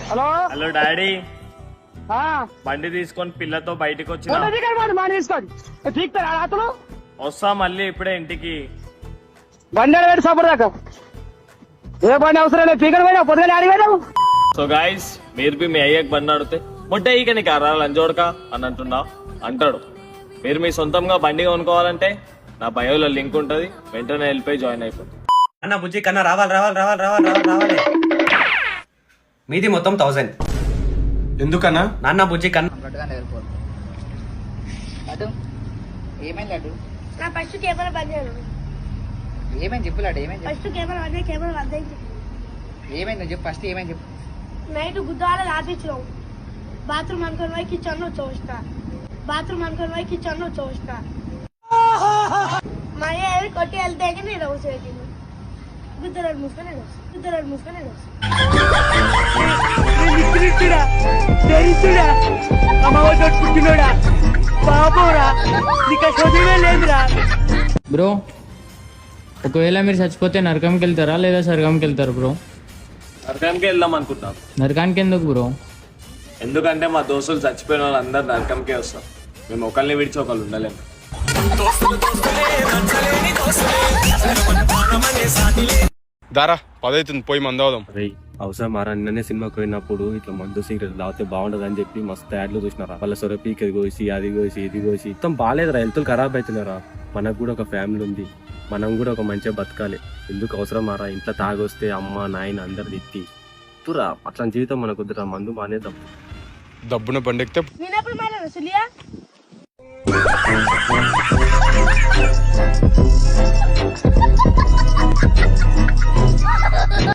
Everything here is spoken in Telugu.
హలో హలో డాడీ, ఆ, బండి తీసుకొని పిల్లతో బయటకు ఫోటో వచ్చిన దిగాడు వాడు మా తీసుకోండి తీస్తారా అతను వస్తా మళ్ళీ ఇప్పుడే ఇంటికి. బండి పెట్టి సపోర్ట్ దాకా ఏ బండి అవసరం లేదు పీకర్ పోయినా పొద్దుగా ఆడిపోయినావు సో గాయస్, మీరు బి మీ అయ్యకి బండి అడిగితే మొట్ట ఇక నీకు అరా లంచోడక అని అంటున్నా అంటాడు. మీరు మీ సొంతంగా బండి కొనుక్కోవాలంటే నా బయోలో లింక్ ఉంటది, వెంటనే వెళ్ళిపోయి జాయిన్ అయిపోతుంది. అన్న బుజ్జి కన్నా రావాలి. మీది మొత్తం 1000. ఎందుకన్నా? నాన్న బుజ్జి కన్నా అటు ఏమైంది అటు నా ఫస్ట్ కెమెరా బంద్ చేయను. ఏమైంది చెప్పు లాడు ఏమైంది ఫస్ట్ కెమెరా బంద్ అయింది. ఏమైంది చెప్పు ఫస్ట్ ఏమైంది చెప్పు నైట్ గుద్దాల రాపించినావు. బాత్రూమ్ అనుకుని పోయి కిచెన్ లో చూస్తా. మా అయ్య కొట్టి వెళ్తే నేను హౌస్ పెట్టింది. గుద్దరాడు మూసుకొని బ్రో, ఒకవేళ మీరు చచ్చిపోతే నరకంకి వెళ్తారా లేదా స్వర్గంకి వెళ్తారు బ్రో? నరకంకి వెళ్దాం అనుకుంటాం. నరకానికి ఎందుకు బ్రో? ఎందుకంటే మా దోస్తులు చచ్చిపోయిన వాళ్ళందరూ నరకంకే వస్తాం. మేము ఒకరిని విడిచి ఒకళ్ళు ఉండలేము. దారా 10 అవుతుంది, పోయి మందవుదాం. అవసరం మారా. నిన్ననే సినిమాకి పోయినప్పుడు ఇట్లా మందు సిగరెట్ తాగితే బాగుండదు అని చెప్పి మస్తు యాడ్లు చూసినారా. వాళ్ళ సొరపీకి ఇది కోసి ఇది కోసి మొత్తం బాగాలేదురా. హెల్త్ ఖరాబ్ అవుతున్నారా. మనకు కూడా ఒక ఫ్యామిలీ ఉంది, మనం కూడా ఒక మంచిగా బతకాలి. ఎందుకు అవసరం మారా? ఇంట్లో తాగొస్తే అమ్మ నాయన అందరు తిట్టి తురా. అట్లాంటి జీవితం మనకు వద్దురా. మందు బాగానే దబ్బున బండెక్తే నేనప్పుడు మాట్లాడు సులియా.